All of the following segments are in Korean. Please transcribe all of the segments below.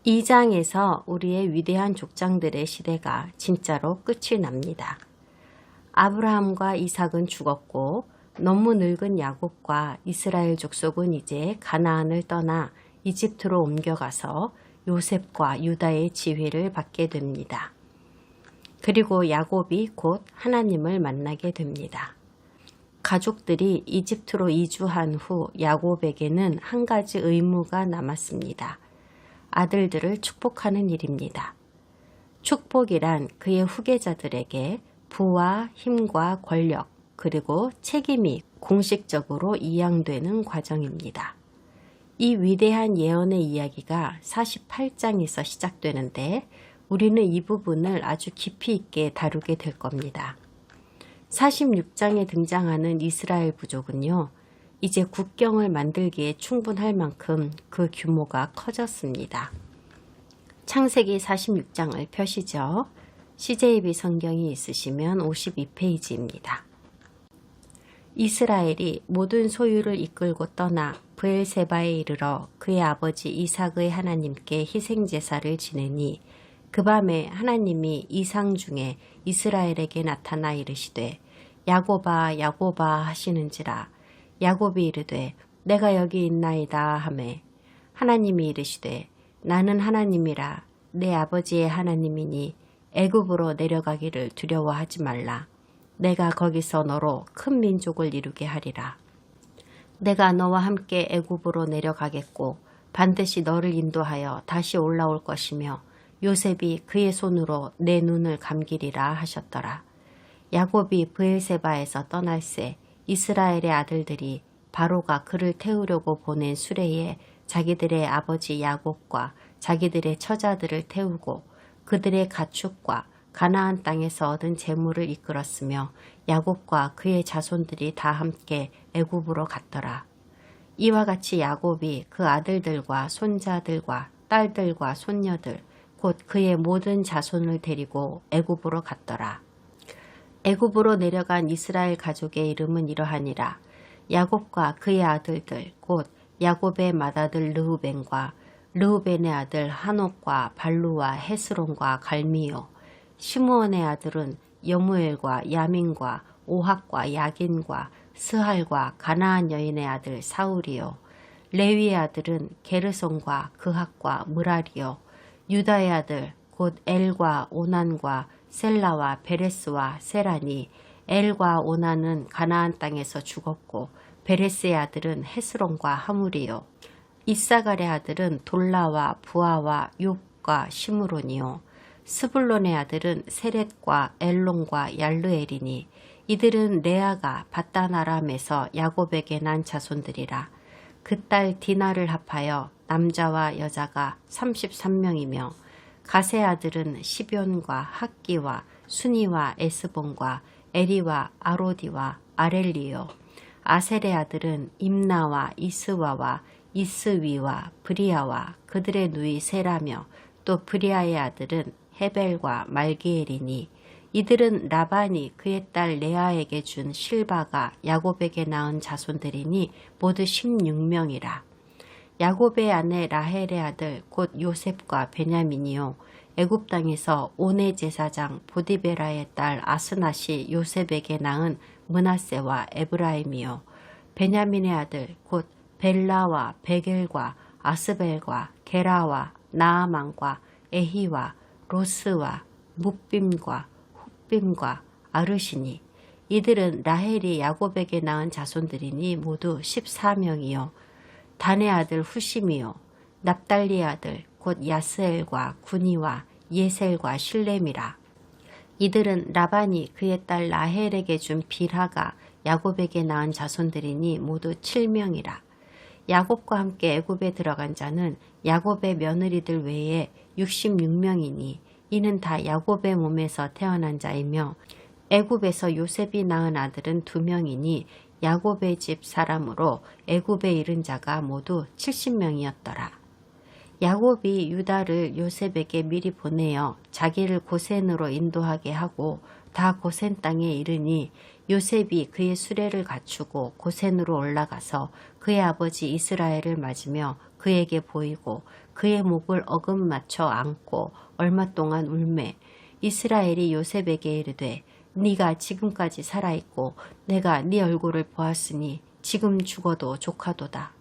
이 장에서 우리의 위대한 족장들의 시대가 진짜로 끝이 납니다. 아브라함과 이삭은 죽었고 너무 늙은 야곱과 이스라엘 족속은 이제 가나안을 떠나 이집트로 옮겨가서 요셉과 유다의 지휘를 받게 됩니다. 그리고 야곱이 곧 하나님을 만나게 됩니다. 가족들이 이집트로 이주한 후 야곱에게는 한 가지 의무가 남았습니다. 아들들을 축복하는 일입니다. 축복이란 그의 후계자들에게 부와 힘과 권력 그리고 책임이 공식적으로 이양되는 과정입니다. 이 위대한 예언의 이야기가 48장에서 시작되는데 우리는 이 부분을 아주 깊이 있게 다루게 될 겁니다. 46장에 등장하는 이스라엘 부족은요, 이제 국경을 만들기에 충분할 만큼 그 규모가 커졌습니다. 창세기 46장을 펴시죠. CJB 성경이 있으시면 52페이지입니다. 이스라엘이 모든 소유를 이끌고 떠나 브엘세바에 이르러 그의 아버지 이삭의 하나님께 희생제사를 지내니 그 밤에 하나님이 이상 중에 이스라엘에게 나타나 이르시되 야곱아 야곱아 하시는지라. 야곱이 이르되 내가 여기 있나이다 하매 하나님이 이르시되 나는 하나님이라 내 아버지의 하나님이니 애굽으로 내려가기를 두려워하지 말라. 내가 거기서 너로 큰 민족을 이루게 하리라. 내가 너와 함께 애굽으로 내려가겠고 반드시 너를 인도하여 다시 올라올 것이며 요셉이 그의 손으로 내 눈을 감기리라 하셨더라. 야곱이 브엘세바에서 떠날새 이스라엘의 아들들이 바로가 그를 태우려고 보낸 수레에 자기들의 아버지 야곱과 자기들의 처자들을 태우고 그들의 가축과 가나안 땅에서 얻은 재물을 이끌었으며 야곱과 그의 자손들이 다 함께 애굽으로 갔더라. 이와 같이 야곱이 그 아들들과 손자들과 딸들과 손녀들 곧 그의 모든 자손을 데리고 애굽으로 갔더라. 애굽으로 내려간 이스라엘 가족의 이름은 이러하니라. 야곱과 그의 아들들 곧 야곱의 맏아들 르우벤과 르우벤의 아들 한옥과 발루와 헤스론과 갈미요. 시므온의 아들은 여무엘과 야민과 오학과 야긴과 스할과 가나안 여인의 아들 사울이요. 레위의 아들은 게르손과 그학과 므라리요. 유다의 아들 곧 엘과 오난과 셀라와 베레스와 세라니. 엘과 오난은 가나안 땅에서 죽었고 베레스의 아들은 헤스론과 하물이요. 이사갈의 아들은 돌라와 부아와 욥과 시므론이요. 스불론의 아들은 세렛과 엘론과 얄르엘이니 이들은 레아가 밧단 아람에서 야곱에게 난 자손들이라. 그 딸 디나를 합하여 남자와 여자가 33명이며 가세 아들은 시뵈과 학기와 순이와 에스본과 에리와 아로디와 아렐리요. 아셀의 아들은 임나와 이스와와 이스위와 브리아와 그들의 누이 세라며 또 브리아의 아들은 헤벨과 말기엘이니 이들은 라반이 그의 딸 레아에게 준 실바가 야곱에게 낳은 자손들이니 모두 16명이라. 야곱의 아내 라헬의 아들 곧 요셉과 베냐민이요. 애굽 땅에서 오네 제사장 보디베라의 딸 아스낫이 요셉에게 낳은 므낫세와 에브라임이요. 베냐민의 아들 곧 벨라와 베겔과 아스벨과 게라와 나아만과 에히와 로스와 묵빔과 훗빔과 아르시니 이들은 라헬이 야곱에게 낳은 자손들이니 모두 14명이요. 단의 아들 후심이요. 납달리의 아들 곧 야스엘과 구니와 예셀과 실렘이라. 이들은 라반이 그의 딸 라헬에게 준 빌하가 야곱에게 낳은 자손들이니 모두 7명이라. 야곱과 함께 애굽에 들어간 자는 야곱의 며느리들 외에 66명이니 이는 다 야곱의 몸에서 태어난 자이며 애굽에서 요셉이 낳은 아들은 2명이니 야곱의 집 사람으로 애굽에 이른 자가 모두 70명이었더라. 야곱이 유다를 요셉에게 미리 보내어 자기를 고센으로 인도하게 하고 다 고센 땅에 이르니 요셉이 그의 수레를 갖추고 고센으로 올라가서 그의 아버지 이스라엘을 맞으며 그에게 보이고 그의 목을 어금맞춰 안고 얼마 동안 울매 이스라엘이 요셉에게 이르되 네가 지금까지 살아있고 내가 네 얼굴을 보았으니 지금 죽어도 족하도다.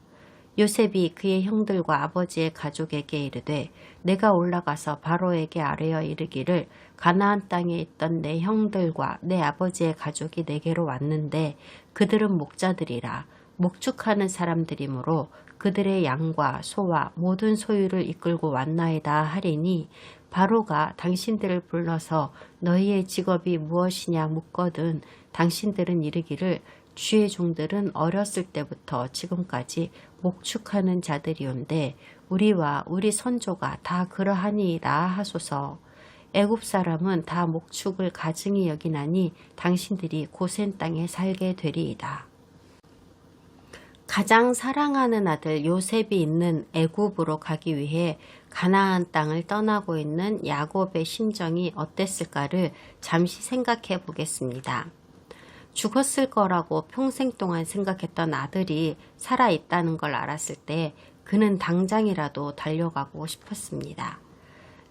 요셉이 그의 형들과 아버지의 가족에게 이르되 내가 올라가서 바로에게 아뢰어 이르기를 가나안 땅에 있던 내 형들과 내 아버지의 가족이 내게로 왔는데 그들은 목자들이라 목축하는 사람들이므로 그들의 양과 소와 모든 소유를 이끌고 왔나이다 하리니 바로가 당신들을 불러서 너희의 직업이 무엇이냐 묻거든 당신들은 이르기를 주의 종들은 어렸을 때부터 지금까지 목축하는 자들이온데 우리와 우리 선조가 다 그러하니이다 하소서. 애굽 사람은 다 목축을 가증히 여기나니 당신들이 고센 땅에 살게 되리이다. 가장 사랑하는 아들 요셉이 있는 애굽으로 가기 위해 가나안 땅을 떠나고 있는 야곱의 심정이 어땠을까를 잠시 생각해 보겠습니다. 죽었을 거라고 평생 동안 생각했던 아들이 살아있다는 걸 알았을 때 그는 당장이라도 달려가고 싶었습니다.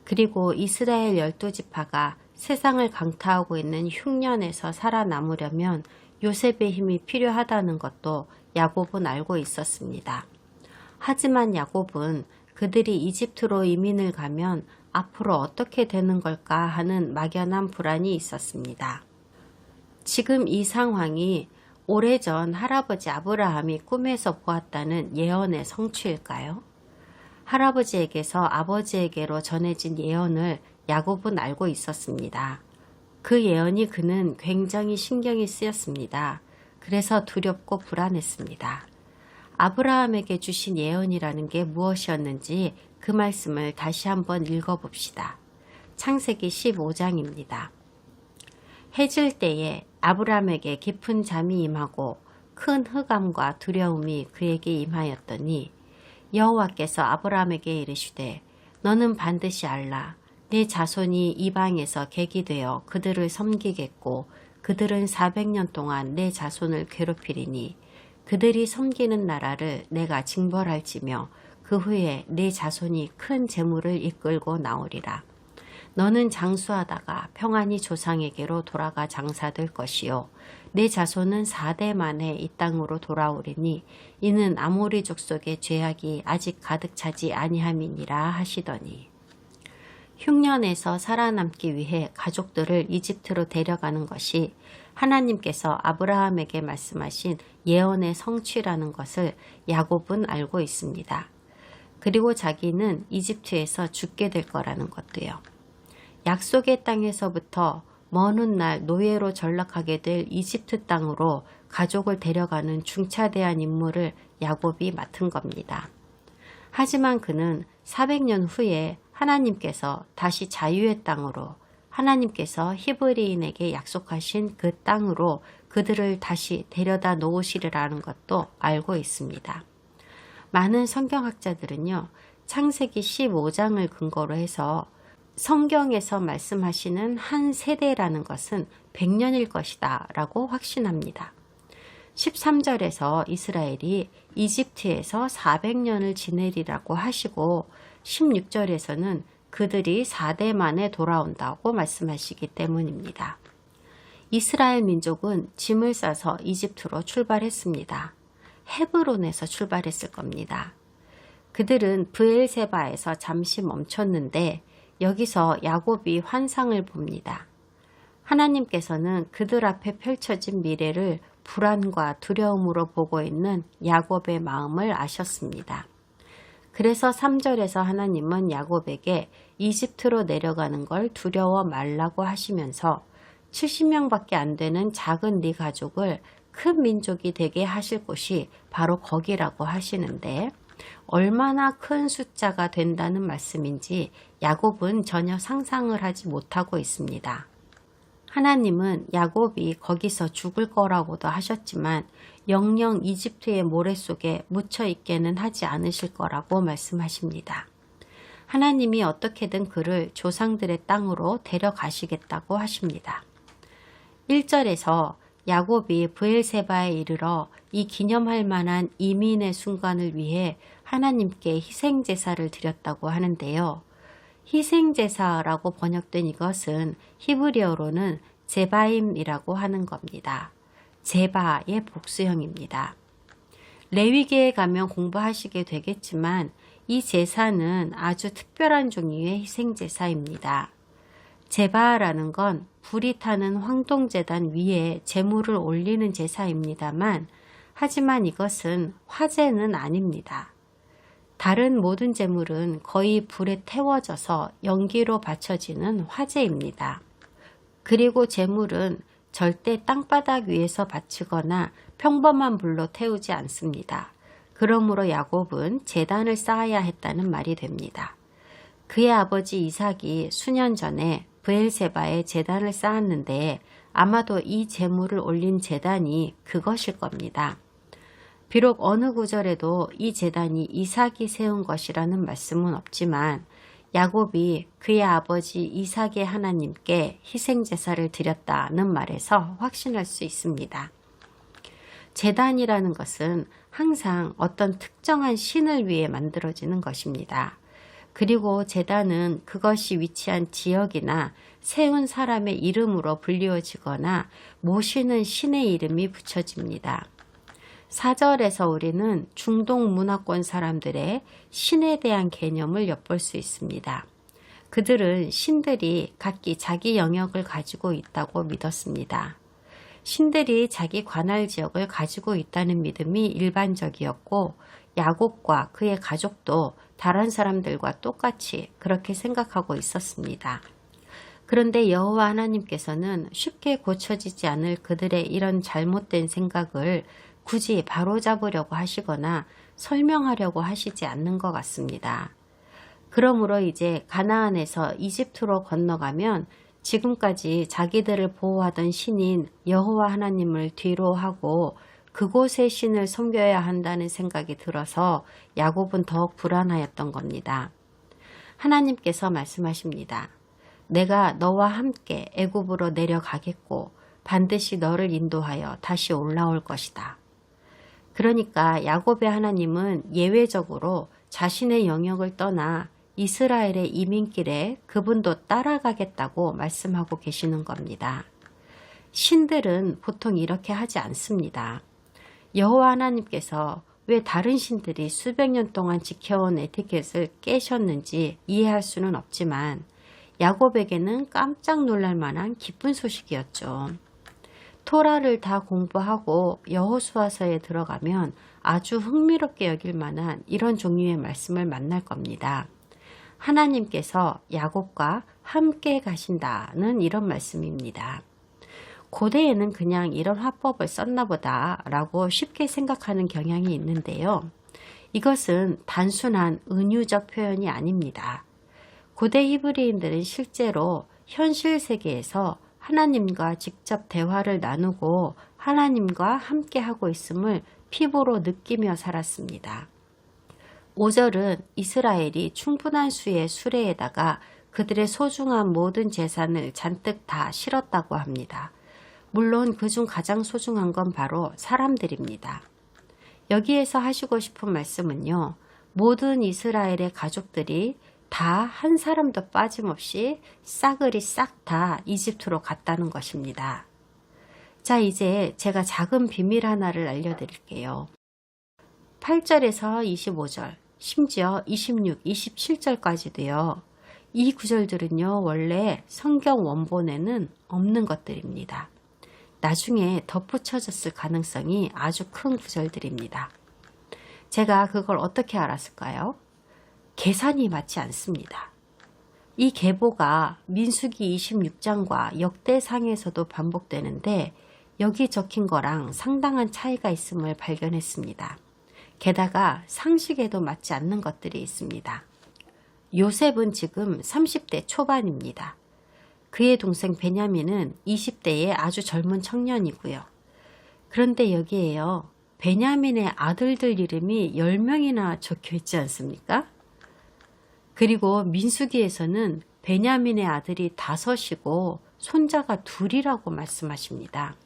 그리고 이스라엘 12지파가 세상을 강타하고 있는 흉년에서 살아남으려면 요셉의 힘이 필요하다는 것도 야곱은 알고 있었습니다. 하지만 야곱은 그들이 이집트로 이민을 가면 앞으로 어떻게 되는 걸까 하는 막연한 불안이 있었습니다. 지금 이 상황이 오래전 할아버지 아브라함이 꿈에서 보았다는 예언의 성취일까요? 할아버지에게서 아버지에게로 전해진 예언을 야곱은 알고 있었습니다. 그 예언이 그는 굉장히 신경이 쓰였습니다. 그래서 두렵고 불안했습니다. 아브라함에게 주신 예언이라는 게 무엇이었는지 그 말씀을 다시 한번 읽어봅시다. 창세기 15장입니다. 해질 때에 아브라함에게 깊은 잠이 임하고 큰 흑암과 두려움이 그에게 임하였더니 여호와께서 아브라함에게 이르시되 너는 반드시 알라. 내 자손이 이방에서 객이 되어 그들을 섬기겠고 그들은 400년 동안 내 자손을 괴롭히리니 그들이 섬기는 나라를 내가 징벌할지며 그 후에 내 자손이 큰 재물을 이끌고 나오리라. 너는 장수하다가 평안히 조상에게로 돌아가 장사될 것이요 내 자손은 4대 만에 이 땅으로 돌아오리니 이는 아모리 족속의 죄악이 아직 가득 차지 아니함이니라 하시더니 흉년에서 살아남기 위해 가족들을 이집트로 데려가는 것이 하나님께서 아브라함에게 말씀하신 예언의 성취라는 것을 야곱은 알고 있습니다. 그리고 자기는 이집트에서 죽게 될 거라는 것도요. 약속의 땅에서부터 먼 훗날 노예로 전락하게 될 이집트 땅으로 가족을 데려가는 중차대한 임무를 야곱이 맡은 겁니다. 하지만 그는 400년 후에 하나님께서 다시 자유의 땅으로 하나님께서 히브리인에게 약속하신 그 땅으로 그들을 다시 데려다 놓으시리라는 것도 알고 있습니다. 많은 성경학자들은요. 창세기 15장을 근거로 해서 성경에서 말씀하시는 한 세대라는 것은 100년일 것이다 라고 확신합니다. 13절에서 이스라엘이 이집트에서 400년을 지내리라고 하시고 16절에서는 그들이 4대 만에 돌아온다고 말씀하시기 때문입니다. 이스라엘 민족은 짐을 싸서 이집트로 출발했습니다. 헤브론에서 출발했을 겁니다. 그들은 브엘세바에서 잠시 멈췄는데 여기서 야곱이 환상을 봅니다. 하나님께서는 그들 앞에 펼쳐진 미래를 불안과 두려움으로 보고 있는 야곱의 마음을 아셨습니다. 그래서 3절에서 하나님은 야곱에게 이집트로 내려가는 걸 두려워 말라고 하시면서 70명밖에 안 되는 작은 네 가족을 큰 민족이 되게 하실 곳이 바로 거기라고 하시는데 얼마나 큰 숫자가 된다는 말씀인지 야곱은 전혀 상상을 하지 못하고 있습니다. 하나님은 야곱이 거기서 죽을 거라고도 하셨지만 영영 이집트의 모래 속에 묻혀 있게는 하지 않으실 거라고 말씀하십니다. 하나님이 어떻게든 그를 조상들의 땅으로 데려가시겠다고 하십니다. 1절에서 야곱이 브엘세바에 이르러 이 기념할 만한 이민의 순간을 위해 하나님께 희생제사를 드렸다고 하는데요. 희생제사라고 번역된 이것은 히브리어로는 제바임이라고 하는 겁니다. 제바의 복수형입니다. 레위기에 가면 공부하시게 되겠지만 이 제사는 아주 특별한 종류의 희생제사입니다. 제바라는 건 불이 타는 황동제단 위에 제물을 올리는 제사입니다만 하지만 이것은 화제는 아닙니다. 다른 모든 제물은 거의 불에 태워져서 연기로 받쳐지는 화제입니다. 그리고 제물은 절대 땅바닥 위에서 바치거나 평범한 불로 태우지 않습니다. 그러므로 야곱은 제단을 쌓아야 했다는 말이 됩니다. 그의 아버지 이삭이 수년 전에 브엘세바에 제단을 쌓았는데 아마도 이 제물을 올린 제단이 그것일 겁니다. 비록 어느 구절에도 이 제단이 이삭이 세운 것이라는 말씀은 없지만 야곱이 그의 아버지 이삭의 하나님께 희생제사를 드렸다는 말에서 확신할 수 있습니다. 제단이라는 것은 항상 어떤 특정한 신을 위해 만들어지는 것입니다. 그리고 제단은 그것이 위치한 지역이나 세운 사람의 이름으로 불리워지거나 모시는 신의 이름이 붙여집니다. 4절에서 우리는 중동 문화권 사람들의 신에 대한 개념을 엿볼 수 있습니다. 그들은 신들이 각기 자기 영역을 가지고 있다고 믿었습니다. 신들이 자기 관할 지역을 가지고 있다는 믿음이 일반적이었고 야곱과 그의 가족도 다른 사람들과 똑같이 그렇게 생각하고 있었습니다. 그런데 여호와 하나님께서는 쉽게 고쳐지지 않을 그들의 이런 잘못된 생각을 굳이 바로잡으려고 하시거나 설명하려고 하시지 않는 것 같습니다. 그러므로 이제 가나안에서 이집트로 건너가면 지금까지 자기들을 보호하던 신인 여호와 하나님을 뒤로 하고 그곳의 신을 섬겨야 한다는 생각이 들어서 야곱은 더욱 불안하였던 겁니다. 하나님께서 말씀하십니다. 내가 너와 함께 애굽으로 내려가겠고 반드시 너를 인도하여 다시 올라올 것이다. 그러니까 야곱의 하나님은 예외적으로 자신의 영역을 떠나 이스라엘의 이민길에 그분도 따라가겠다고 말씀하고 계시는 겁니다. 신들은 보통 이렇게 하지 않습니다. 여호와 하나님께서 왜 다른 신들이 수백 년 동안 지켜온 에티켓을 깨셨는지 이해할 수는 없지만 야곱에게는 깜짝 놀랄 만한 기쁜 소식이었죠. 토라를 다 공부하고 여호수아서에 들어가면 아주 흥미롭게 여길 만한 이런 종류의 말씀을 만날 겁니다. 하나님께서 야곱과 함께 가신다는 이런 말씀입니다. 고대에는 그냥 이런 화법을 썼나 보다 라고 쉽게 생각하는 경향이 있는데요. 이것은 단순한 은유적 표현이 아닙니다. 고대 히브리인들은 실제로 현실 세계에서 하나님과 직접 대화를 나누고 하나님과 함께 하고 있음을 피부로 느끼며 살았습니다. 5절은 이스라엘이 충분한 수의 수레에다가 그들의 소중한 모든 재산을 잔뜩 다 실었다고 합니다. 물론 그중 가장 소중한 건 바로 사람들입니다. 여기에서 하시고 싶은 말씀은요. 모든 이스라엘의 가족들이 다 한 사람도 빠짐없이 싸그리 싹 다 이집트로 갔다는 것입니다. 자, 이제 제가 작은 비밀 하나를 알려드릴게요. 8절에서 25절, 심지어 26, 27절까지도요. 이 구절들은요. 원래 성경 원본에는 없는 것들입니다. 나중에 덧붙여졌을 가능성이 아주 큰 구절들입니다. 제가 그걸 어떻게 알았을까요? 계산이 맞지 않습니다. 이 계보가 민수기 26장과 역대상에서도 반복되는데 여기 적힌 거랑 상당한 차이가 있음을 발견했습니다. 게다가 상식에도 맞지 않는 것들이 있습니다. 요셉은 지금 30대 초반입니다. 그의 동생 베냐민은 20대의 아주 젊은 청년이고요. 그런데 여기에요. 베냐민의 아들들 이름이 10명이나 적혀 있지 않습니까? 그리고 민수기에서는 베냐민의 아들이 5이고 손자가 2이라고 말씀하십니다.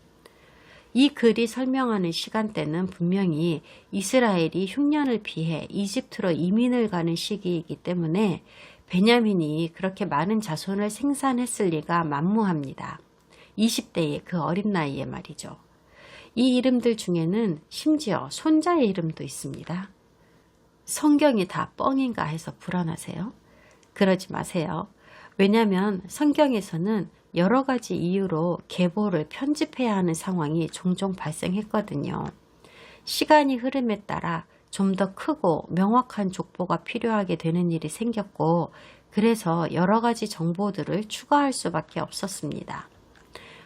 이 글이 설명하는 시간대는 분명히 이스라엘이 흉년을 피해 이집트로 이민을 가는 시기이기 때문에 베냐민이 그렇게 많은 자손을 생산했을 리가 만무합니다. 20대의 그 어린 나이에 말이죠. 이 이름들 중에는 심지어 손자의 이름도 있습니다. 성경이 다 뻥인가 해서 불안하세요? 그러지 마세요. 왜냐하면 성경에서는 여러 가지 이유로 계보를 편집해야 하는 상황이 종종 발생했거든요. 시간이 흐름에 따라 좀 더 크고 명확한 족보가 필요하게 되는 일이 생겼고, 그래서 여러 가지 정보들을 추가할 수밖에 없었습니다.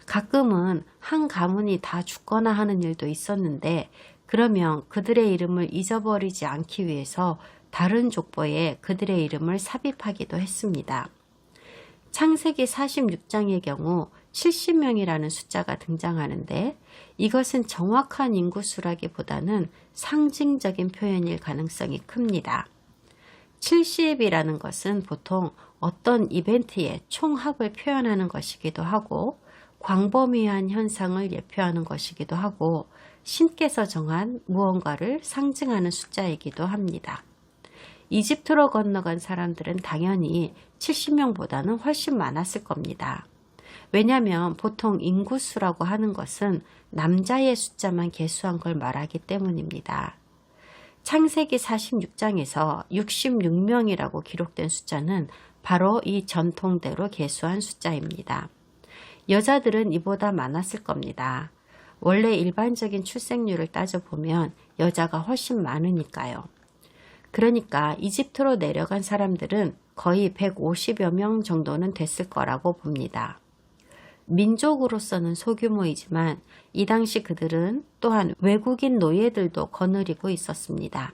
가끔은 한 가문이 다 죽거나 하는 일도 있었는데, 그러면 그들의 이름을 잊어버리지 않기 위해서 다른 족보에 그들의 이름을 삽입하기도 했습니다. 창세기 46장의 경우 70명이라는 숫자가 등장하는데, 이것은 정확한 인구수라기보다는 상징적인 표현일 가능성이 큽니다. 70이라는 것은 보통 어떤 이벤트의 총합을 표현하는 것이기도 하고, 광범위한 현상을 예표하는 것이기도 하고, 신께서 정한 무언가를 상징하는 숫자이기도 합니다. 이집트로 건너간 사람들은 당연히 70명보다는 훨씬 많았을 겁니다. 왜냐하면 보통 인구수라고 하는 것은 남자의 숫자만 계수한 걸 말하기 때문입니다. 창세기 46장에서 66명이라고 기록된 숫자는 바로 이 전통대로 계수한 숫자입니다. 여자들은 이보다 많았을 겁니다. 원래 일반적인 출생률을 따져보면 여자가 훨씬 많으니까요. 그러니까 이집트로 내려간 사람들은 거의 150여 명 정도는 됐을 거라고 봅니다. 민족으로서는 소규모이지만 이 당시 그들은 또한 외국인 노예들도 거느리고 있었습니다.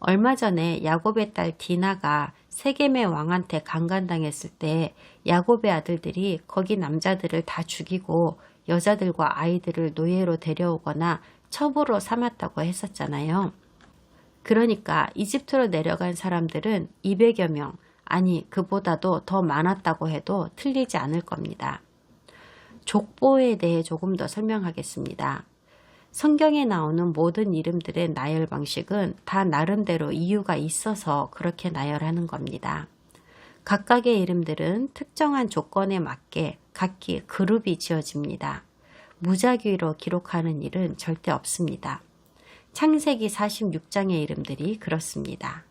얼마 전에 야곱의 딸 디나가 세겜의 왕한테 강간당했을 때 야곱의 아들들이 거기 남자들을 다 죽이고 여자들과 아이들을 노예로 데려오거나 첩으로 삼았다고 했었잖아요. 그러니까 이집트로 내려간 사람들은 200여 명, 아니 그보다도 더 많았다고 해도 틀리지 않을 겁니다. 족보에 대해 조금 더 설명하겠습니다. 성경에 나오는 모든 이름들의 나열 방식은 다 나름대로 이유가 있어서 그렇게 나열하는 겁니다. 각각의 이름들은 특정한 조건에 맞게 각기 그룹이 지어집니다. 무작위로 기록하는 일은 절대 없습니다. 창세기 46장의 이름들이 그렇습니다.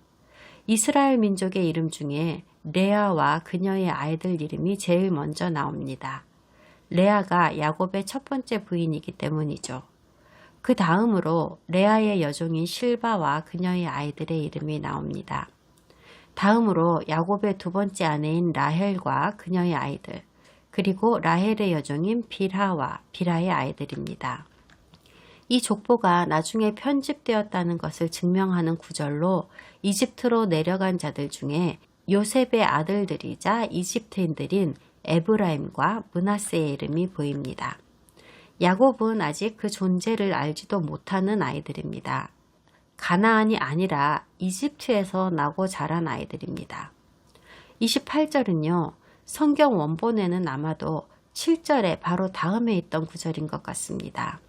이스라엘 민족의 이름 중에 레아와 그녀의 아이들 이름이 제일 먼저 나옵니다. 레아가 야곱의 첫 번째 부인이기 때문이죠. 그 다음으로 레아의 여종인 실바와 그녀의 아이들의 이름이 나옵니다. 다음으로 야곱의 두 번째 아내인 라헬과 그녀의 아이들, 그리고 라헬의 여종인 빌하와 빌하의 아이들입니다. 이 족보가 나중에 편집되었다는 것을 증명하는 구절로 이집트로 내려간 자들 중에 요셉의 아들들이자 이집트인들인 에브라임과 므낫세의 이름이 보입니다. 야곱은 아직 그 존재를 알지도 못하는 아이들입니다. 가나안이 아니라 이집트에서 나고 자란 아이들입니다. 28절은요. 성경 원본에는 아마도 7절에 바로 다음에 있던 구절인 것 같습니다.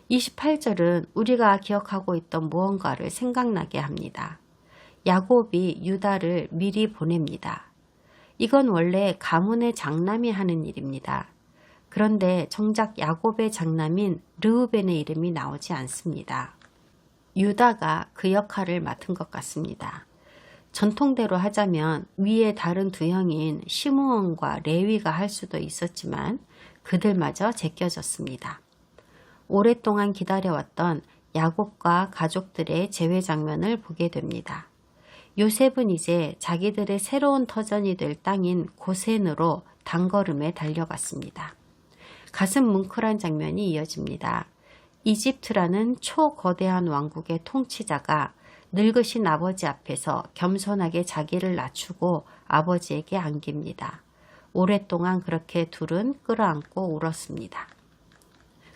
28절은 우리가 기억하고 있던 무언가를 생각나게 합니다. 야곱이 유다를 미리 보냅니다. 이건 원래 가문의 장남이 하는 일입니다. 그런데 정작 야곱의 장남인 르우벤의 이름이 나오지 않습니다. 유다가 그 역할을 맡은 것 같습니다. 전통대로 하자면 위에 다른 두 형인 시므온과 레위가 할 수도 있었지만 그들마저 제껴졌습니다. 오랫동안 기다려왔던 야곱과 가족들의 재회 장면을 보게 됩니다. 요셉은 이제 자기들의 새로운 터전이 될 땅인 고센으로 단걸음에 달려갔습니다. 가슴 뭉클한 장면이 이어집니다. 이집트라는 초거대한 왕국의 통치자가 늙으신 아버지 앞에서 겸손하게 자기를 낮추고 아버지에게 안깁니다. 오랫동안 그렇게 둘은 끌어안고 울었습니다.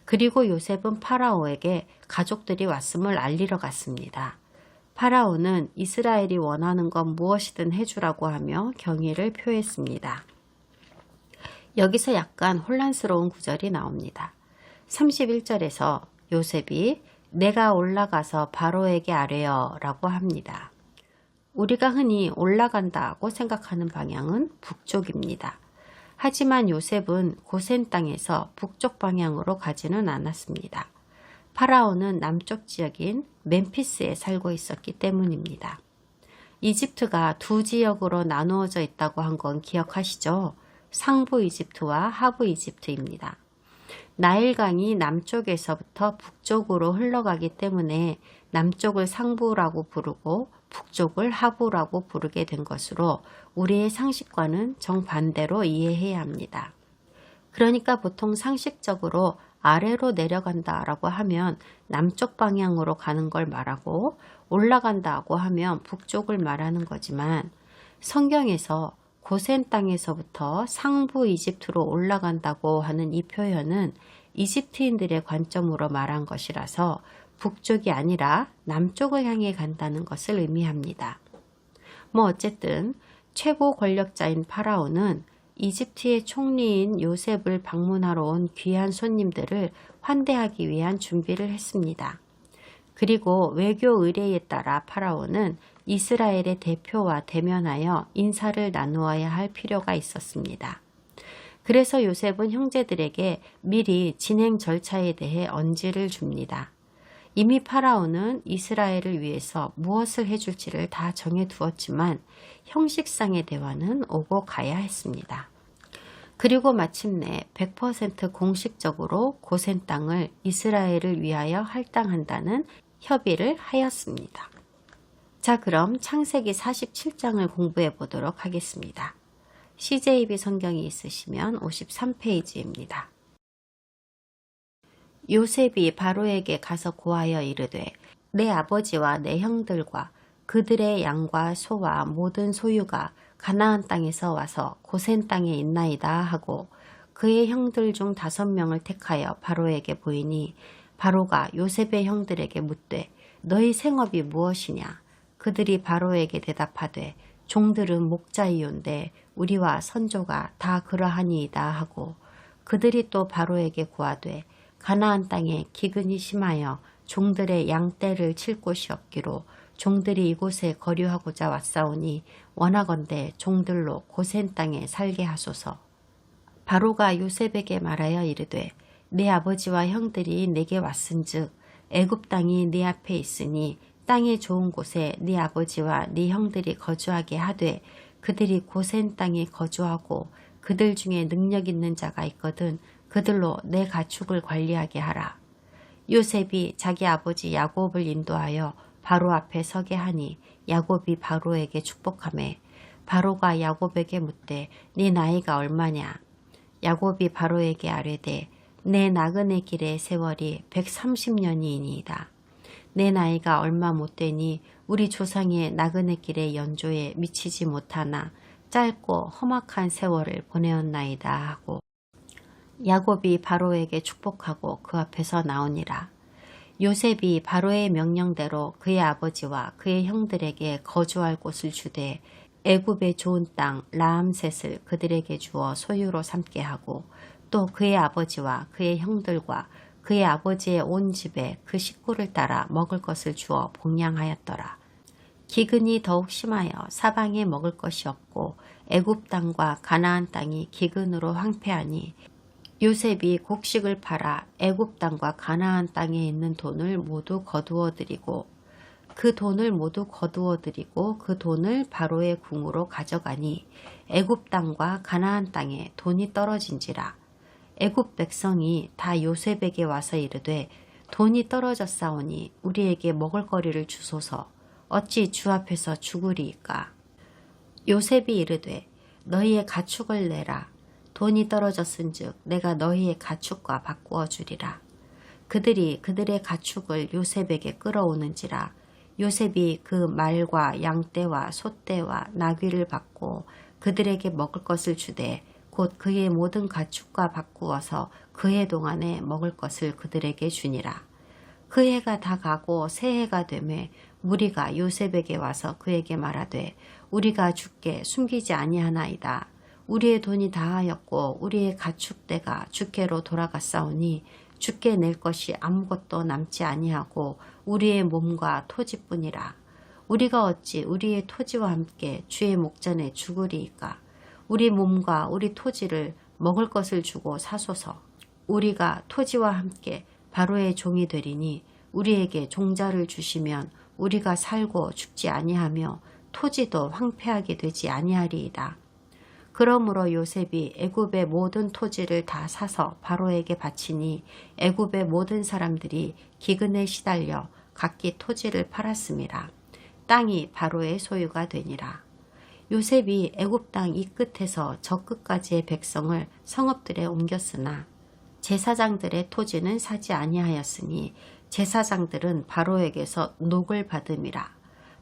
그리고 요셉은 파라오에게 가족들이 왔음을 알리러 갔습니다. 파라오는 이스라엘이 원하는 건 무엇이든 해주라고 하며 경의를 표했습니다. 여기서 약간 혼란스러운 구절이 나옵니다. 31절에서 요셉이 내가 올라가서 바로에게 아뢰어 라고 합니다. 우리가 흔히 올라간다고 생각하는 방향은 북쪽입니다. 하지만 요셉은 고센 땅에서 북쪽 방향으로 가지는 않았습니다. 파라오는 남쪽 지역인 멤피스에 살고 있었기 때문입니다. 이집트가 두 지역으로 나누어져 있다고 한 건 기억하시죠? 상부 이집트와 하부 이집트입니다. 나일강이 남쪽에서부터 북쪽으로 흘러가기 때문에 남쪽을 상부라고 부르고 북쪽을 하부라고 부르게 된 것으로 우리의 상식과는 정반대로 이해해야 합니다. 그러니까 보통 상식적으로 아래로 내려간다라고 하면 남쪽 방향으로 가는 걸 말하고 올라간다고 하면 북쪽을 말하는 거지만 성경에서 고센 땅에서부터 상부 이집트로 올라간다고 하는 이 표현은 이집트인들의 관점으로 말한 것이라서 북쪽이 아니라 남쪽을 향해 간다는 것을 의미합니다. 어쨌든 최고 권력자인 파라오는 이집트의 총리인 요셉을 방문하러 온 귀한 손님들을 환대하기 위한 준비를 했습니다. 그리고 외교 의례에 따라 파라오는 이스라엘의 대표와 대면하여 인사를 나누어야 할 필요가 있었습니다. 그래서 요셉은 형제들에게 미리 진행 절차에 대해 언지를 줍니다. 이미 파라오는 이스라엘을 위해서 무엇을 해줄지를 다 정해두었지만 형식상의 대화는 오고 가야 했습니다. 그리고 마침내 100% 공식적으로 고센 땅을 이스라엘을 위하여 할당한다는 협의를 하였습니다. 자, 그럼 창세기 47장을 공부해 보도록 하겠습니다. CJB 성경이 있으시면 53페이지입니다. 요셉이 바로에게 가서 고하여 이르되 내 아버지와 내 형들과 그들의 양과 소와 모든 소유가 가나안 땅에서 와서 고센 땅에 있나이다 하고 그의 형들 중 5명을 택하여 바로에게 보이니 바로가 요셉의 형들에게 묻되 너희 생업이 무엇이냐? 그들이 바로에게 대답하되 종들은 목자이온데 우리와 선조가 다 그러하니이다 하고 그들이 또 바로에게 고하되 가나안 땅에 기근이 심하여 종들의 양떼를 칠 곳이 없기로 종들이 이곳에 거류하고자 왔사오니 원하건대 종들로 고센 땅에 살게 하소서. 바로가 요셉에게 말하여 이르되 네 아버지와 형들이 내게 왔은즉 애굽 땅이 네 앞에 있으니 땅의 좋은 곳에 네 아버지와 네 형들이 거주하게 하되 그들이 고센 땅에 거주하고 그들 중에 능력 있는 자가 있거든 그들로 내 가축을 관리하게 하라. 요셉이 자기 아버지 야곱을 인도하여 바로 앞에 서게 하니 야곱이 바로에게 축복하매 바로가 야곱에게 묻되 네 나이가 얼마냐? 야곱이 바로에게 아뢰되 내 나그네 길의 세월이 130년이니이다. 내 나이가 얼마 못 되니 우리 조상의 나그네 길의 연조에 미치지 못하나 짧고 험악한 세월을 보내었나이다 하고 야곱이 바로에게 축복하고 그 앞에서 나오니라. 요셉이 바로의 명령대로 그의 아버지와 그의 형들에게 거주할 곳을 주되 애굽의 좋은 땅 라암셋을 그들에게 주어 소유로 삼게 하고 또 그의 아버지와 그의 형들과 그의 아버지의 온 집에 그 식구를 따라 먹을 것을 주어 복량하였더라. 기근이 더욱 심하여 사방에 먹을 것이 없고 애굽 땅과 가나안 땅이 기근으로 황폐하니 요셉이 곡식을 팔아 애굽 땅과 가나안 땅에 있는 돈을 모두 거두어 드리고 그 돈을 바로의 궁으로 가져가니 애굽 땅과 가나안 땅에 돈이 떨어진지라. 애굽 백성이 다 요셉에게 와서 이르되 돈이 떨어졌사오니 우리에게 먹을 거리를 주소서. 어찌 주 앞에서 죽으리이까. 요셉이 이르되 너희의 가축을 내라. 돈이 떨어졌은즉 내가 너희의 가축과 바꾸어 주리라. 그들이 그들의 가축을 요셉에게 끌어오는지라. 요셉이 그 말과 양떼와 소떼와 나귀를 받고 그들에게 먹을 것을 주되 곧 그의 모든 가축과 바꾸어서 그해 동안에 먹을 것을 그들에게 주니라. 그 해가 다 가고 새 해가 되매 무리가 요셉에게 와서 그에게 말하되 우리가 주께 숨기지 아니하나이다. 우리의 돈이 다하였고 우리의 가축대가 주께로 돌아갔사오니 주께 낼 것이 아무것도 남지 아니하고 우리의 몸과 토지뿐이라. 우리가 어찌 우리의 토지와 함께 주의 목전에 죽으리이까. 우리 몸과 우리 토지를 먹을 것을 주고 사소서. 우리가 토지와 함께 바로의 종이 되리니 우리에게 종자를 주시면 우리가 살고 죽지 아니하며 토지도 황폐하게 되지 아니하리이다. 그러므로 요셉이 애굽의 모든 토지를 다 사서 바로에게 바치니 애굽의 모든 사람들이 기근에 시달려 각기 토지를 팔았음이라. 땅이 바로의 소유가 되니라. 요셉이 애굽 땅 이 끝에서 저 끝까지의 백성을 성읍들에 옮겼으나 제사장들의 토지는 사지 아니하였으니 제사장들은 바로에게서 녹을 받음이라.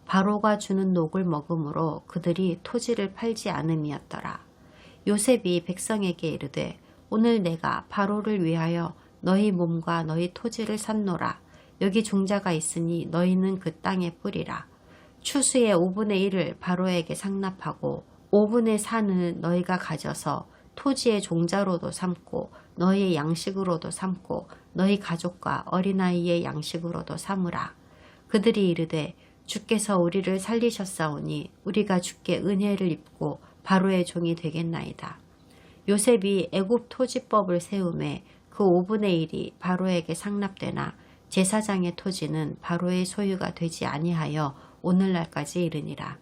바로가 주는 녹을 먹음으로 그들이 토지를 팔지 않음이었더라. 요셉이 백성에게 이르되 오늘 내가 바로를 위하여 너희 몸과 너희 토지를 샀노라. 여기 종자가 있으니 너희는 그 땅에 뿌리라. 추수의 5분의 1을 바로에게 상납하고 5분의 4는 너희가 가져서 토지의 종자로도 삼고 너희의 양식으로도 삼고 너희 가족과 어린아이의 양식으로도 삼으라. 그들이 이르되 주께서 우리를 살리셨사오니 우리가 주께 은혜를 입고 바로의 종이 되겠나이다. 요셉이 애굽 토지법을 세우매 그 5분의 1이 바로에게 상납되나 제사장의 토지는 바로의 소유가 되지 아니하여 오늘날까지 이르니라.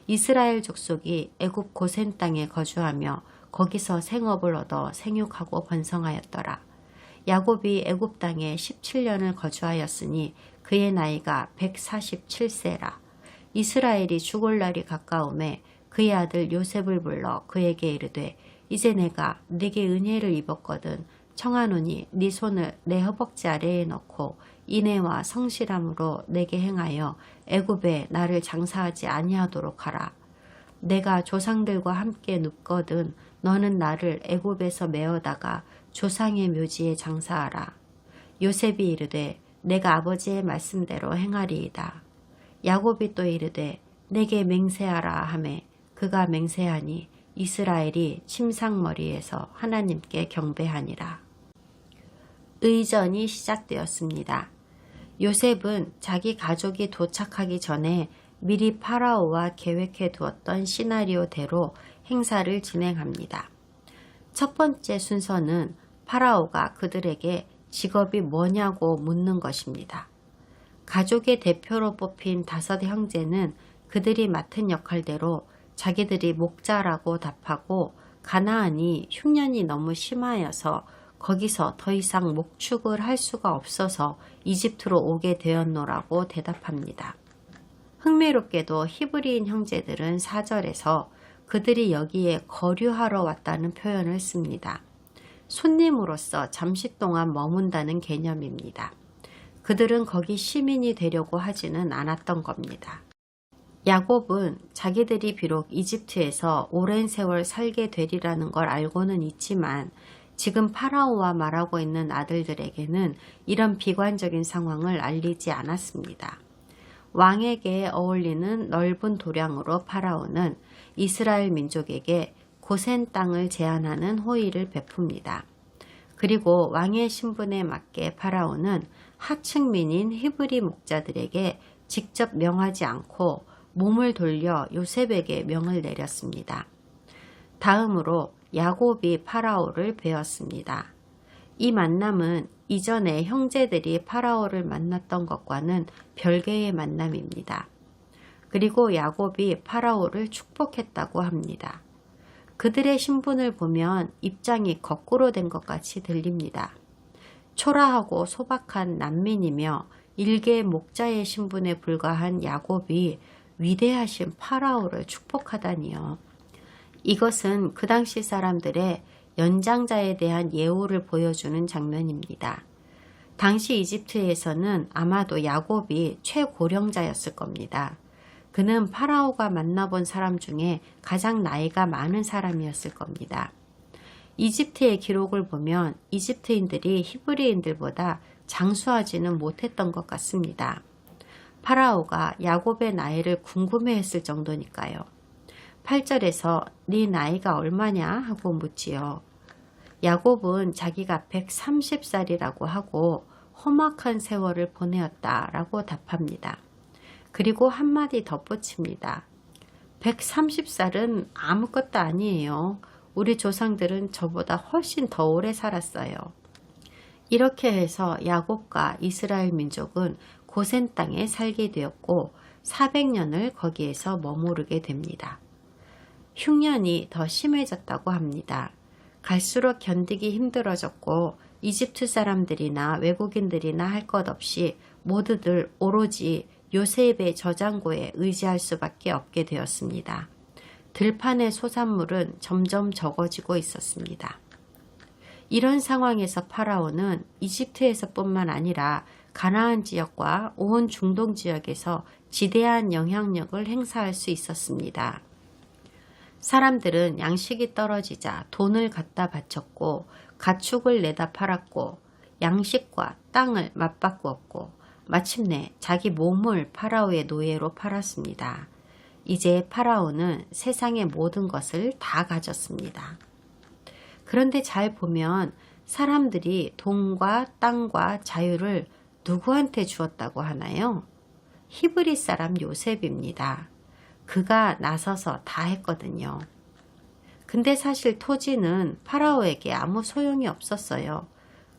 이스라엘 족속이 애굽 고센 땅에 거주하며 거기서 생업을 얻어 생육하고 번성하였더라. 야곱이 애굽 땅에 17년을 거주하였으니 그의 나이가 147세라. 이스라엘이 죽을 날이 가까움에 그의 아들 요셉을 불러 그에게 이르되 이제 내가 네게 은혜를 입었거든 청하노니 네 손을 내 허벅지 아래에 넣고 인애와 성실함으로 내게 행하여 애굽에 나를 장사하지 아니하도록 하라. 내가 조상들과 함께 눕거든 너는 나를 애굽에서 메어다가 조상의 묘지에 장사하라. 요셉이 이르되 내가 아버지의 말씀대로 행하리이다. 야곱이 또 이르되 내게 맹세하라 하매 그가 맹세하니 이스라엘이 침상머리에서 하나님께 경배하니라. 의전이 시작되었습니다. 요셉은 자기 가족이 도착하기 전에 미리 파라오와 계획해 두었던 시나리오대로 행사를 진행합니다. 첫 번째 순서는 파라오가 그들에게 직업이 뭐냐고 묻는 것입니다. 가족의 대표로 뽑힌 5 형제는 그들이 맡은 역할대로 자기들이 목자라고 답하고 가나안이 흉년이 너무 심하여서 거기서 더 이상 목축을 할 수가 없어서 이집트로 오게 되었노라고 대답합니다. 흥미롭게도 히브리인 형제들은 4절에서 그들이 여기에 거류하러 왔다는 표현을 씁니다. 손님으로서 잠시 동안 머문다는 개념입니다. 그들은 거기 시민이 되려고 하지는 않았던 겁니다. 야곱은 자기들이 비록 이집트에서 오랜 세월 살게 되리라는 걸 알고는 있지만 지금 파라오와 말하고 있는 아들들에게는 이런 비관적인 상황을 알리지 않았습니다. 왕에게 어울리는 넓은 도량으로 파라오는 이스라엘 민족에게 고센 땅을 제한하는 호의를 베풉니다. 그리고 왕의 신분에 맞게 파라오는 하층민인 히브리 목자들에게 직접 명하지 않고 몸을 돌려 요셉에게 명을 내렸습니다. 다음으로 야곱이 파라오를 베었습니다. 이 만남은 이전에 형제들이 파라오를 만났던 것과는 별개의 만남입니다. 그리고 야곱이 파라오를 축복했다고 합니다. 그들의 신분을 보면 입장이 거꾸로 된 것 같이 들립니다. 초라하고 소박한 난민이며 일개의 목자의 신분에 불과한 야곱이 위대하신 파라오를 축복하다니요. 이것은 그 당시 사람들의 연장자에 대한 예우를 보여주는 장면입니다. 당시 이집트에서는 아마도 야곱이 최고령자였을 겁니다. 그는 파라오가 만나본 사람 중에 가장 나이가 많은 사람이었을 겁니다. 이집트의 기록을 보면 이집트인들이 히브리인들보다 장수하지는 못했던 것 같습니다. 파라오가 야곱의 나이를 궁금해했을 정도니까요. 8절에서 네 나이가 얼마냐 하고 묻지요. 야곱은 자기가 130살이라고 하고 험악한 세월을 보내었다라고 답합니다. 그리고 한마디 덧붙입니다. 130살은 아무것도 아니에요. 우리 조상들은 저보다 훨씬 더 오래 살았어요. 이렇게 해서 야곱과 이스라엘 민족은 고센 땅에 살게 되었고 400년을 거기에서 머무르게 됩니다. 흉년이 더 심해졌다고 합니다. 갈수록 견디기 힘들어졌고 이집트 사람들이나 외국인들이나 할 것 없이 모두들 오로지 요셉의 저장고에 의지할 수밖에 없게 되었습니다. 들판의 소산물은 점점 적어지고 있었습니다. 이런 상황에서 파라오는 이집트에서뿐만 아니라 가나안 지역과 온 중동 지역에서 지대한 영향력을 행사할 수 있었습니다. 사람들은 양식이 떨어지자 돈을 갖다 바쳤고 가축을 내다 팔았고 양식과 땅을 맞바꾸었고 마침내 자기 몸을 파라오의 노예로 팔았습니다. 이제 파라오는 세상의 모든 것을 다 가졌습니다. 그런데 잘 보면 사람들이 돈과 땅과 자유를 누구한테 주었다고 하나요? 히브리 사람 요셉입니다. 그가 나서서 다 했거든요. 근데 사실 토지는 파라오에게 아무 소용이 없었어요.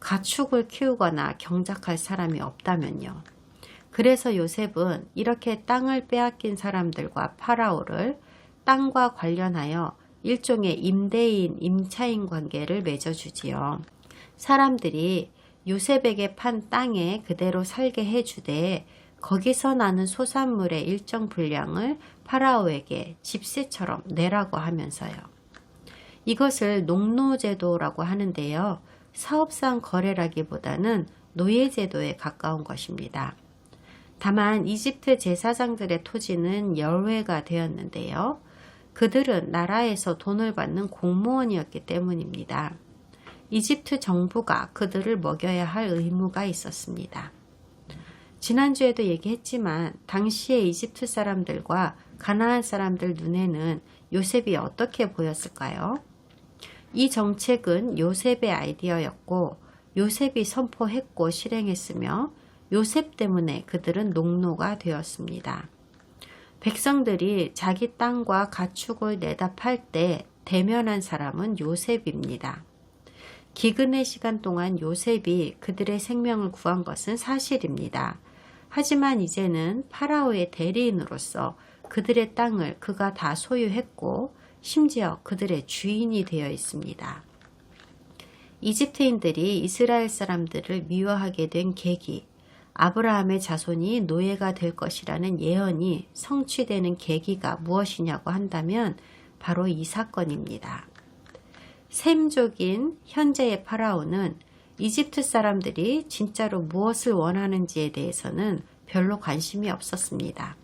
가축을 키우거나 경작할 사람이 없다면요. 그래서 요셉은 이렇게 땅을 빼앗긴 사람들과 파라오를 땅과 관련하여 일종의 임대인, 임차인 관계를 맺어주지요. 사람들이 요셉에게 판 땅에 그대로 살게 해주되 거기서 나는 소산물의 일정 분량을 파라오에게 집세처럼 내라고 하면서요. 이것을 농노제도라고 하는데요. 사업상 거래라기보다는 노예제도에 가까운 것입니다. 다만 이집트 제사장들의 토지는 열외가 되었는데요. 그들은 나라에서 돈을 받는 공무원이었기 때문입니다. 이집트 정부가 그들을 먹여야 할 의무가 있었습니다. 지난주에도 얘기했지만 당시의 이집트 사람들과 가나안 사람들 눈에는 요셉이 어떻게 보였을까요? 이 정책은 요셉의 아이디어였고 요셉이 선포했고 실행했으며 요셉 때문에 그들은 농노가 되었습니다. 백성들이 자기 땅과 가축을 내다 팔 때 대면한 사람은 요셉입니다. 기근의 시간 동안 요셉이 그들의 생명을 구한 것은 사실입니다. 하지만 이제는 파라오의 대리인으로서 그들의 땅을 그가 다 소유했고 심지어 그들의 주인이 되어 있습니다. 이집트인들이 이스라엘 사람들을 미워하게 된 계기, 아브라함의 자손이 노예가 될 것이라는 예언이 성취되는 계기가 무엇이냐고 한다면 바로 이 사건입니다. 셈족인 현재의 파라오는 이집트 사람들이 진짜로 무엇을 원하는지에 대해서는 별로 관심이 없었습니다.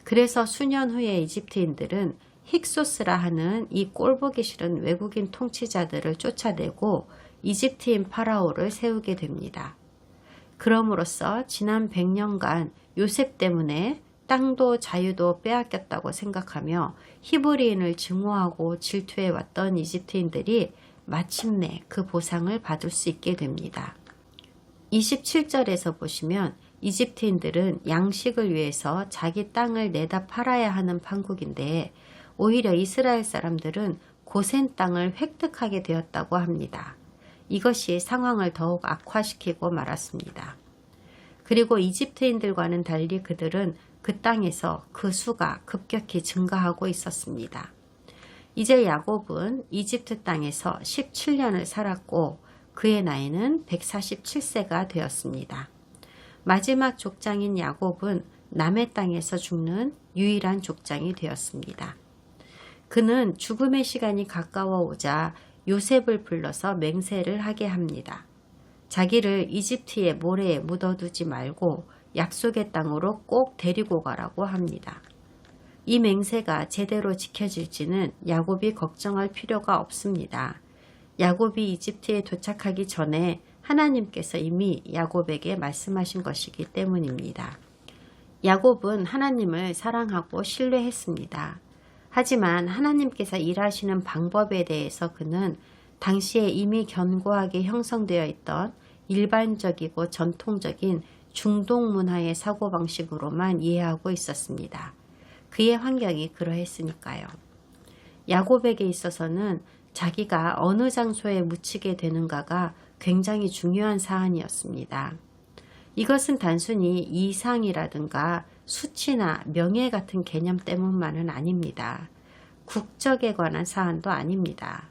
그래서 수년 후에 이집트인들은 힉소스라 하는 이 꼴보기 싫은 외국인 통치자들을 쫓아내고 이집트인 파라오를 세우게 됩니다. 그럼으로써 지난 100년간 요셉 때문에 땅도 자유도 빼앗겼다고 생각하며 히브리인을 증오하고 질투해왔던 이집트인들이 마침내 그 보상을 받을 수 있게 됩니다. 27절에서 보시면 이집트인들은 양식을 위해서 자기 땅을 내다 팔아야 하는 판국인데 오히려 이스라엘 사람들은 고센 땅을 획득하게 되었다고 합니다. 이것이 상황을 더욱 악화시키고 말았습니다. 그리고 이집트인들과는 달리 그들은 그 땅에서 그 수가 급격히 증가하고 있었습니다. 이제 야곱은 이집트 땅에서 17년을 살았고 그의 나이는 147세가 되었습니다. 마지막 족장인 야곱은 남의 땅에서 죽는 유일한 족장이 되었습니다. 그는 죽음의 시간이 가까워 오자 요셉을 불러서 맹세를 하게 합니다. 자기를 이집트의 모래에 묻어두지 말고 약속의 땅으로 꼭 데리고 가라고 합니다. 이 맹세가 제대로 지켜질지는 야곱이 걱정할 필요가 없습니다. 야곱이 이집트에 도착하기 전에 하나님께서 이미 야곱에게 말씀하신 것이기 때문입니다. 야곱은 하나님을 사랑하고 신뢰했습니다. 하지만 하나님께서 일하시는 방법에 대해서 그는 당시에 이미 견고하게 형성되어 있던 일반적이고 전통적인 중동 문화의 사고방식으로만 이해하고 있었습니다. 그의 환경이 그러했으니까요. 야곱에게 있어서는 자기가 어느 장소에 묻히게 되는가가 굉장히 중요한 사안이었습니다. 이것은 단순히 이상이라든가 수치나 명예 같은 개념 때문만은 아닙니다. 국적에 관한 사안도 아닙니다.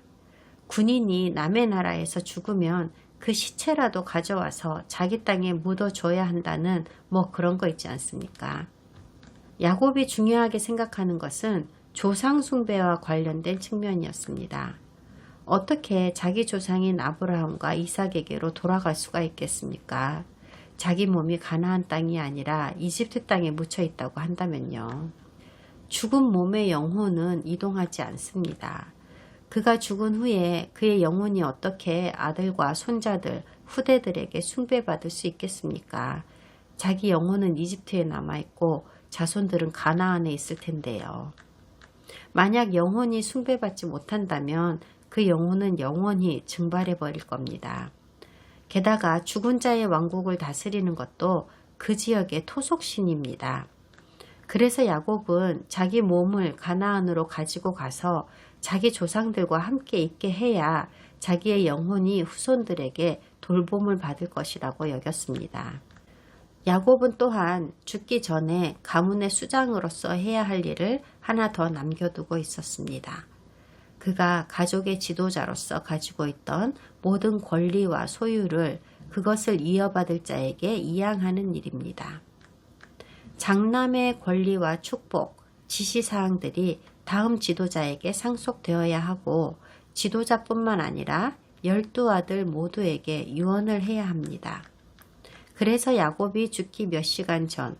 군인이 남의 나라에서 죽으면 그 시체라도 가져와서 자기 땅에 묻어줘야 한다는 뭐 그런 거 있지 않습니까? 야곱이 중요하게 생각하는 것은 조상 숭배와 관련된 측면이었습니다. 어떻게 자기 조상인 아브라함과 이삭에게로 돌아갈 수가 있겠습니까? 자기 몸이 가나안 땅이 아니라 이집트 땅에 묻혀 있다고 한다면요. 죽은 몸의 영혼은 이동하지 않습니다. 그가 죽은 후에 그의 영혼이 어떻게 아들과 손자들, 후대들에게 숭배받을 수 있겠습니까? 자기 영혼은 이집트에 남아있고 자손들은 가나안에 있을 텐데요. 만약 영혼이 숭배받지 못한다면 그 영혼은 영원히 증발해 버릴 겁니다. 게다가 죽은 자의 왕국을 다스리는 것도 그 지역의 토속신입니다. 그래서 야곱은 자기 몸을 가나안으로 가지고 가서 자기 조상들과 함께 있게 해야 자기의 영혼이 후손들에게 돌봄을 받을 것이라고 여겼습니다. 야곱은 또한 죽기 전에 가문의 수장으로서 해야 할 일을 하나 더 남겨두고 있었습니다. 그가 가족의 지도자로서 가지고 있던 모든 권리와 소유를 그것을 이어받을 자에게 이양하는 일입니다. 장남의 권리와 축복, 지시사항들이 다음 지도자에게 상속되어야 하고 지도자뿐만 아니라 12아들 모두에게 유언을 해야 합니다. 그래서 야곱이 죽기 몇 시간 전,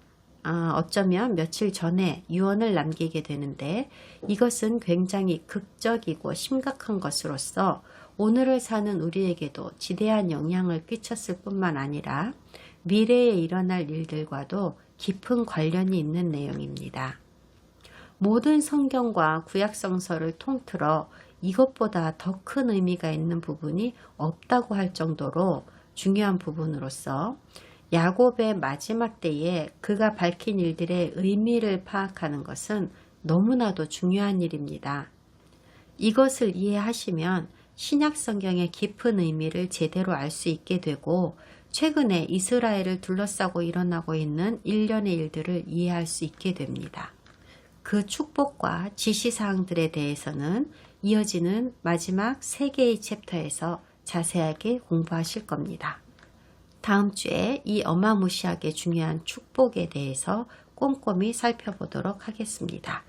어쩌면 며칠 전에 유언을 남기게 되는데 이것은 굉장히 극적이고 심각한 것으로서 오늘을 사는 우리에게도 지대한 영향을 끼쳤을 뿐만 아니라 미래에 일어날 일들과도 깊은 관련이 있는 내용입니다. 모든 성경과 구약성서를 통틀어 이것보다 더 큰 의미가 있는 부분이 없다고 할 정도로 중요한 부분으로서 야곱의 마지막 때에 그가 밝힌 일들의 의미를 파악하는 것은 너무나도 중요한 일입니다. 이것을 이해하시면 신약 성경의 깊은 의미를 제대로 알 수 있게 되고 최근에 이스라엘을 둘러싸고 일어나고 있는 일련의 일들을 이해할 수 있게 됩니다. 그 축복과 지시사항들에 대해서는 이어지는 마지막 3개의 챕터에서 자세하게 공부하실 겁니다. 다음 주에 이 어마무시하게 중요한 축복에 대해서 꼼꼼히 살펴보도록 하겠습니다.